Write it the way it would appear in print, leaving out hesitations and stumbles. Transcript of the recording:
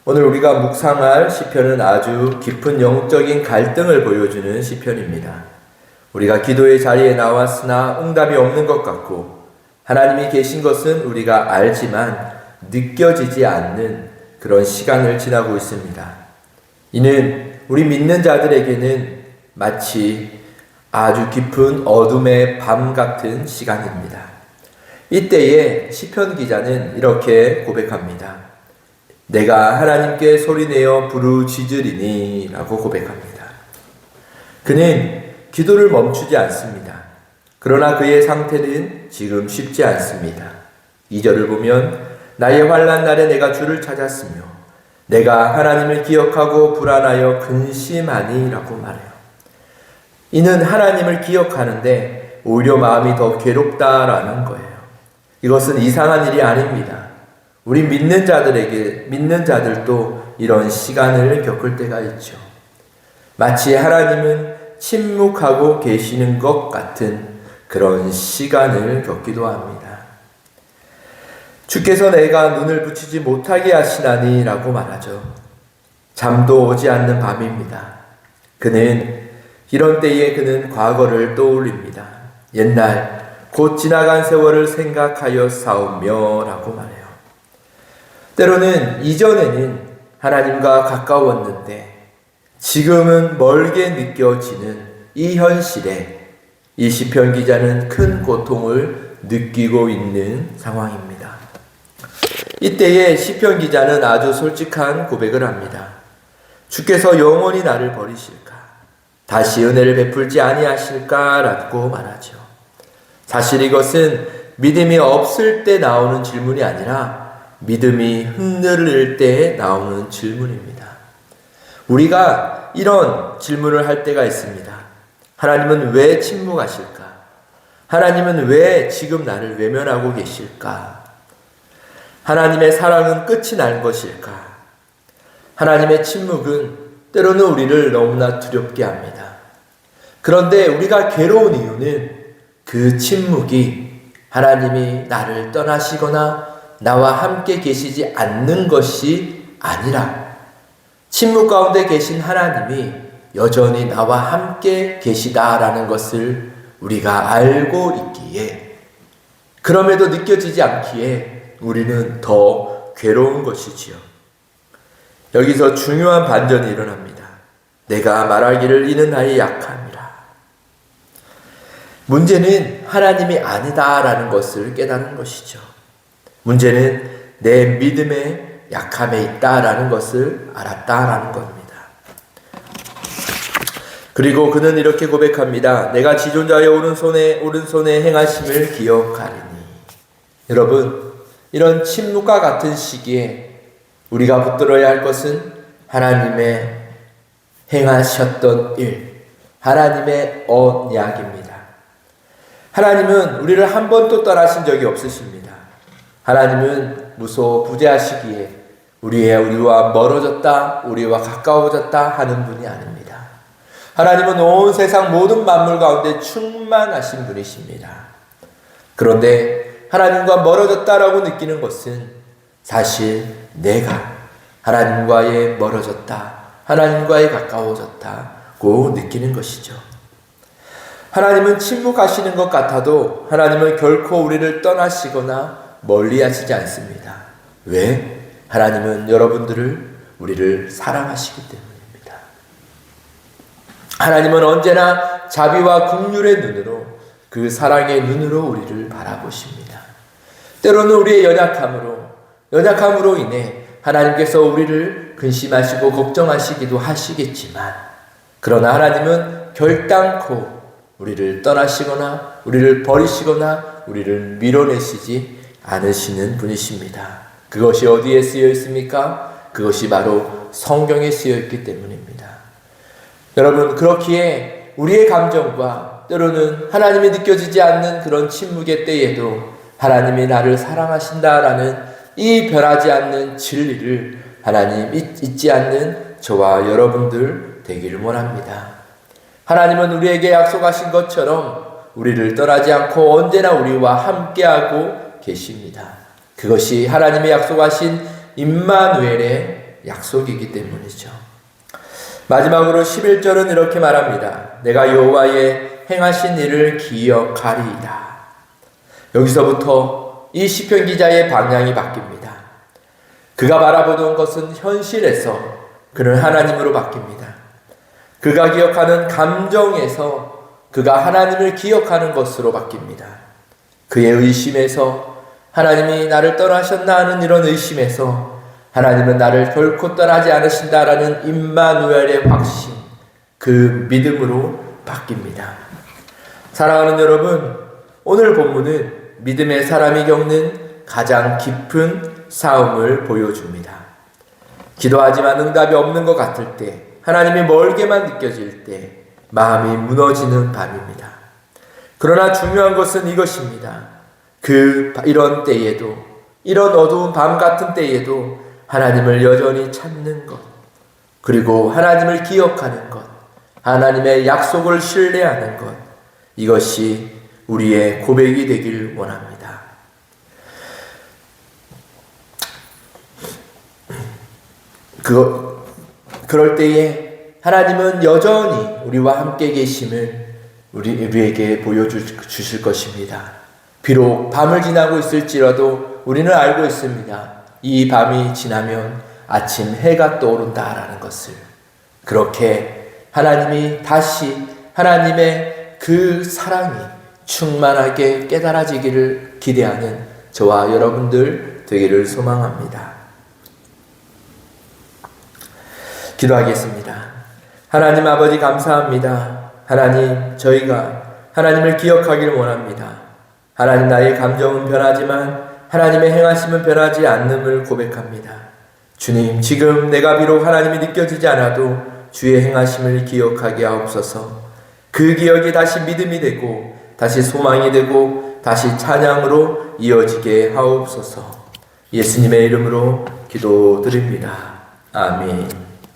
오늘 우리가 묵상할 시편은 아주 깊은 영적인 갈등을 보여주는 시편입니다. 우리가 기도의 자리에 나왔으나 응답이 없는 것 같고 하나님이 계신 것은 우리가 알지만 느껴지지 않는 그런 시간을 지나고 있습니다. 이는 우리 믿는 자들에게는 마치 아주 깊은 어둠의 밤 같은 시간입니다. 이때에 시편 기자는 이렇게 고백합니다. 내가 하나님께 소리내어 부르짖으리니 라고 고백합니다. 그는 기도를 멈추지 않습니다. 그러나 그의 상태는 지금 쉽지 않습니다. 2절을 보면 나의 환난 날에 내가 주를 찾았으며 내가 하나님을 기억하고 불안하여 근심하니 라고 말해요. 이는 하나님을 기억하는데 오히려 마음이 더 괴롭다라는 거예요. 이것은 이상한 일이 아닙니다. 우리 믿는 자들도 이런 시간을 겪을 때가 있죠. 마치 하나님은 침묵하고 계시는 것 같은 그런 시간을 겪기도 합니다. 주께서 내가 눈을 붙이지 못하게 하시나니 라고 말하죠. 잠도 오지 않는 밤입니다. 이런 때에 그는 과거를 떠올립니다. 옛날 곧 지나간 세월을 생각하여 싸우며 라고 말해요. 때로는 이전에는 하나님과 가까웠는데 지금은 멀게 느껴지는 이 현실에 이 시편 기자는 큰 고통을 느끼고 있는 상황입니다. 이때에 시편 기자는 아주 솔직한 고백을 합니다. 주께서 영원히 나를 버리실까? 다시 은혜를 베풀지 아니하실까? 라고 말하죠. 사실 이것은 믿음이 없을 때 나오는 질문이 아니라 믿음이 흔들릴 때 나오는 질문입니다. 우리가 이런 질문을 할 때가 있습니다. 하나님은 왜 침묵하실까? 하나님은 왜 지금 나를 외면하고 계실까? 하나님의 사랑은 끝이 난 것일까? 하나님의 침묵은 때로는 우리를 너무나 두렵게 합니다. 그런데 우리가 괴로운 이유는 그 침묵이 하나님이 나를 떠나시거나 나와 함께 계시지 않는 것이 아니라 침묵 가운데 계신 하나님이 여전히 나와 함께 계시다라는 것을 우리가 알고 있기에 그럼에도 느껴지지 않기에 우리는 더 괴로운 것이지요. 여기서 중요한 반전이 일어납니다. 내가 말하기를 이는 나의 약함이라. 문제는 하나님이 아니다라는 것을 깨닫는 것이죠. 문제는 내 믿음의 약함에 있다라는 것을 알았다라는 겁니다. 그리고 그는 이렇게 고백합니다. 내가 지존자의 오른손에 행하심을 기억하리니. 여러분, 이런 침묵과 같은 시기에 우리가 붙들어야 할 것은 하나님의 행하셨던 일, 하나님의 언약입니다. 하나님은 우리를 한 번도 떠나신 적이 없으십니다. 하나님은 무소부재하시기에 우리와 멀어졌다, 우리와 가까워졌다 하는 분이 아닙니다. 하나님은 온 세상 모든 만물 가운데 충만하신 분이십니다. 그런데 하나님과 멀어졌다라고 느끼는 것은 사실 내가 하나님과의 멀어졌다, 하나님과의 가까워졌다고 느끼는 것이죠. 하나님은 침묵하시는 것 같아도 하나님은 결코 우리를 떠나시거나 멀리 하시지 않습니다. 왜? 하나님은 우리를 사랑하시기 때문입니다. 하나님은 언제나 자비와 긍휼의 눈으로 그 사랑의 눈으로 우리를 바라보십니다. 때로는 우리의 연약함으로 인해 하나님께서 우리를 근심하시고 걱정하시기도 하시겠지만 그러나 하나님은 결단코 우리를 떠나시거나 우리를 버리시거나 우리를 밀어내시지 않으시는 분이십니다. 그것이 어디에 쓰여 있습니까? 그것이 바로 성경에 쓰여 있기 때문입니다. 여러분, 그렇기에 우리의 감정과 때로는 하나님이 느껴지지 않는 그런 침묵의 때에도 하나님이 나를 사랑하신다라는 이 변하지 않는 진리를 하나님 잊지 않는 저와 여러분들 되기를 원합니다. 하나님은 우리에게 약속하신 것처럼 우리를 떠나지 않고 언제나 우리와 함께하고 계십니다. 그것이 하나님의 약속하신 임마누엘의 약속이기 때문이죠. 마지막으로 11절은 이렇게 말합니다. 내가 여호와의 행하신 일을 기억하리이다. 여기서부터 이 시편 기자의 방향이 바뀝니다. 그가 바라보던 것은 현실에서 그는 하나님으로 바뀝니다. 그가 기억하는 감정에서 그가 하나님을 기억하는 것으로 바뀝니다. 그의 의심에서 하나님이 나를 떠나셨나 하는 이런 의심에서 하나님은 나를 결코 떠나지 않으신다라는 임마누엘의 확신, 그 믿음으로 바뀝니다. 사랑하는 여러분, 오늘 본문은 믿음의 사람이 겪는 가장 깊은 싸움을 보여줍니다. 기도하지만 응답이 없는 것 같을 때, 하나님이 멀게만 느껴질 때 마음이 무너지는 밤입니다. 그러나 중요한 것은 이것입니다. 이런 때에도, 이런 어두운 밤 같은 때에도 하나님을 여전히 찾는 것, 그리고 하나님을 기억하는 것, 하나님의 약속을 신뢰하는 것, 이것이 우리의 고백이 되길 원합니다. 그럴 때에 하나님은 여전히 우리와 함께 계심을 우리에게 보여주실 것입니다. 비록 밤을 지나고 있을지라도 우리는 알고 있습니다. 이 밤이 지나면 아침 해가 떠오른다라는 것을. 그렇게 하나님이 다시 하나님의 그 사랑이 충만하게 깨달아지기를 기대하는 저와 여러분들 되기를 소망합니다. 기도하겠습니다. 하나님 아버지 감사합니다. 하나님, 저희가 하나님을 기억하길 원합니다. 하나님, 나의 감정은 변하지만 하나님의 행하심은 변하지 않음을 고백합니다. 주님, 지금 내가 비록 하나님이 느껴지지 않아도 주의 행하심을 기억하게 하옵소서. 그 기억이 다시 믿음이 되고 다시 소망이 되고 다시 찬양으로 이어지게 하옵소서. 예수님의 이름으로 기도드립니다. 아멘.